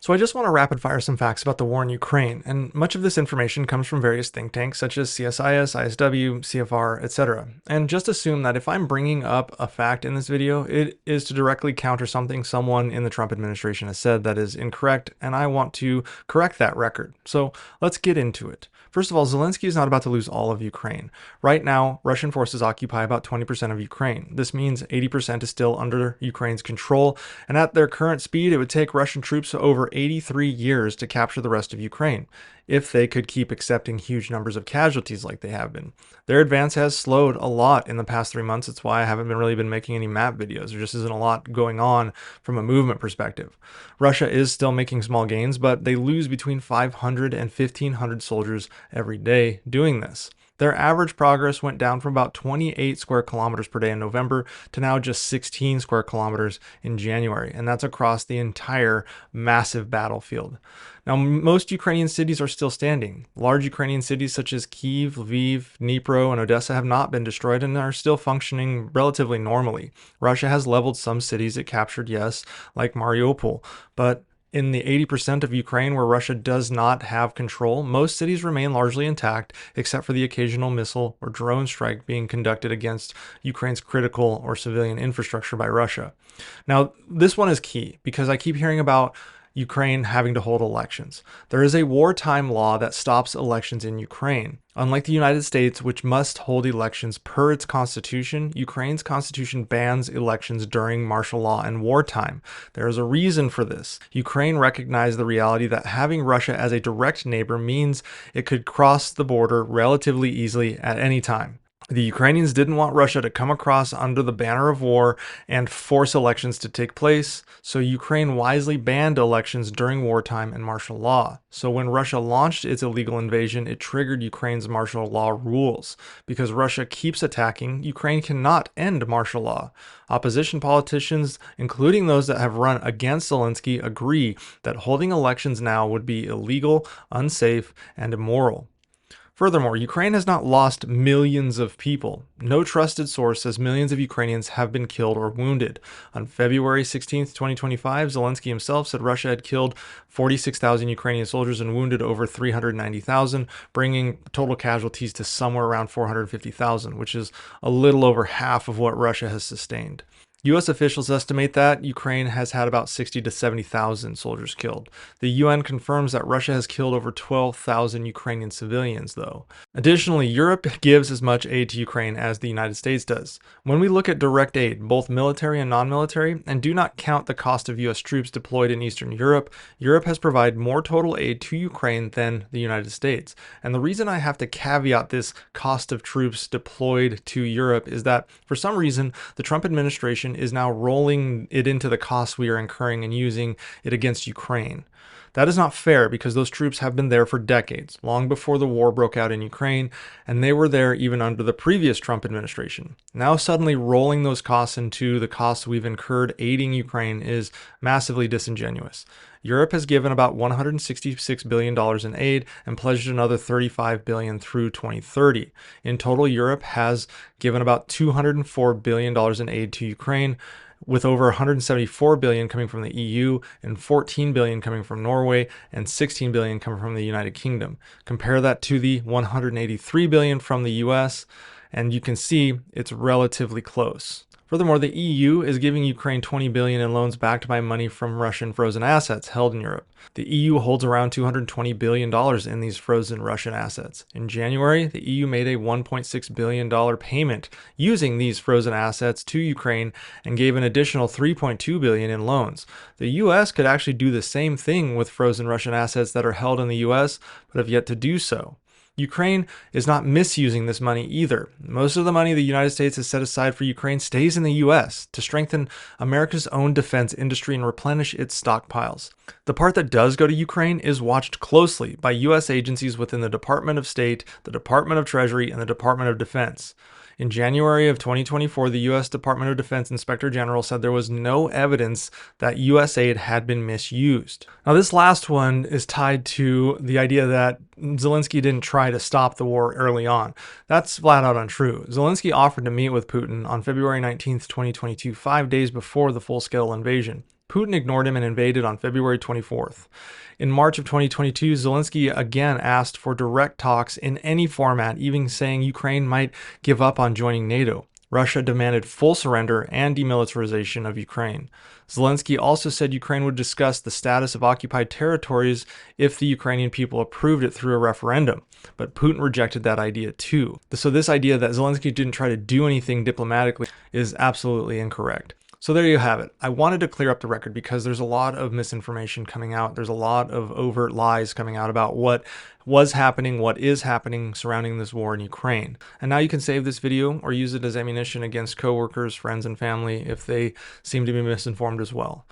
So I just want to rapid fire some facts about the war in Ukraine, and much of this information comes from various think tanks such as CSIS, ISW, CFR, etc. And just assume that if I'm bringing up a fact in this video, it is to directly counter something someone in the Trump administration has said that is incorrect, and I want to correct that record. So let's get into it. First of all, Zelensky is not about to lose all of Ukraine. Right now, Russian forces occupy about 20% of Ukraine. This means 80% is still under Ukraine's control, and at their current speed, it would take Russian troops over 83 years to capture the rest of Ukraine, if they could keep accepting huge numbers of casualties like they have been. Their advance has slowed a lot in the past 3 months. That's why I haven't really been making any map videos. There just isn't a lot going on from a movement perspective. Russia is still making small gains, but they lose between 500 and 1,500 soldiers every day doing this. Their average progress went down from about 28 square kilometers per day in November to now just 16 square kilometers in January, and that's across the entire massive battlefield. Now, most Ukrainian cities are still standing. Large Ukrainian cities such as Kyiv, Lviv, Dnipro, and Odessa have not been destroyed and are still functioning relatively normally. Russia has leveled some cities it captured, yes, like Mariupol, but in the 80% of Ukraine where Russia does not have control, most cities remain largely intact, except for the occasional missile or drone strike being conducted against Ukraine's critical or civilian infrastructure by Russia. Now, this one is key because I keep hearing about Ukraine having to hold elections. There is a wartime law that stops elections in Ukraine. Unlike the United States, which must hold elections per its constitution, Ukraine's constitution bans elections during martial law and wartime. There is a reason for this. Ukraine recognized the reality that having Russia as a direct neighbor means it could cross the border relatively easily at any time. The Ukrainians didn't want Russia to come across under the banner of war and force elections to take place, so Ukraine wisely banned elections during wartime and martial law. So when Russia launched its illegal invasion, it triggered Ukraine's martial law rules. Because Russia keeps attacking, Ukraine cannot end martial law. Opposition politicians, including those that have run against Zelensky, agree that holding elections now would be illegal, unsafe, and immoral. Furthermore, Ukraine has not lost millions of people. No trusted source says millions of Ukrainians have been killed or wounded. On February 16, 2025, Zelensky himself said Russia had killed 46,000 Ukrainian soldiers and wounded over 390,000, bringing total casualties to somewhere around 450,000, which is a little over half of what Russia has sustained. U.S. officials estimate that Ukraine has had about 60 to 70,000 soldiers killed. The UN confirms that Russia has killed over 12,000 Ukrainian civilians, though. Additionally, Europe gives as much aid to Ukraine as the United States does. When we look at direct aid, both military and non-military, and do not count the cost of U.S. troops deployed in Eastern Europe, Europe has provided more total aid to Ukraine than the United States. And the reason I have to caveat this cost of troops deployed to Europe is that, for some reason, the Trump administration is now rolling it into the costs we are incurring and using it against Ukraine. That is not fair because those troops have been there for decades, long before the war broke out in Ukraine, and they were there even under the previous Trump administration. Now suddenly rolling those costs into the costs we've incurred aiding Ukraine is massively disingenuous. Europe has given about $166 billion in aid and pledged another $35 billion through 2030. In total, Europe has given about $204 billion in aid to Ukraine, with over 174 billion coming from the EU and 14 billion coming from Norway and 16 billion coming from the United Kingdom. Compare that to the 183 billion from the US, and you can see it's relatively close. Furthermore, the EU is giving Ukraine 20 billion in loans backed by money from Russian frozen assets held in Europe. The EU holds around $220 billion in these frozen Russian assets. In January, the EU made a $1.6 billion payment using these frozen assets to Ukraine and gave an additional $3.2 billion in loans. The US could actually do the same thing with frozen Russian assets that are held in the US, but have yet to do so. Ukraine is not misusing this money either. Most of the money the United States has set aside for Ukraine stays in the US to strengthen America's own defense industry and replenish its stockpiles. The part that does go to Ukraine is watched closely by US agencies within the Department of State, the Department of Treasury, and the Department of Defense. In January of 2024, the U.S. Department of Defense Inspector General said there was no evidence that U.S. aid had been misused. Now, this last one is tied to the idea that Zelensky didn't try to stop the war early on. That's flat out untrue. Zelensky offered to meet with Putin on February 19th, 2022, 5 days before the full-scale invasion. Putin ignored him and invaded on February 24th. In March of 2022, Zelensky again asked for direct talks in any format, even saying Ukraine might give up on joining NATO. Russia demanded full surrender and demilitarization of Ukraine. Zelensky also said Ukraine would discuss the status of occupied territories if the Ukrainian people approved it through a referendum. But Putin rejected that idea too. So this idea that Zelensky didn't try to do anything diplomatically is absolutely incorrect. So there you have it. I wanted to clear up the record because there's a lot of misinformation coming out. There's a lot of overt lies coming out about what was happening, what is happening surrounding this war in Ukraine. And now you can save this video or use it as ammunition against coworkers, friends, and family if they seem to be misinformed as well.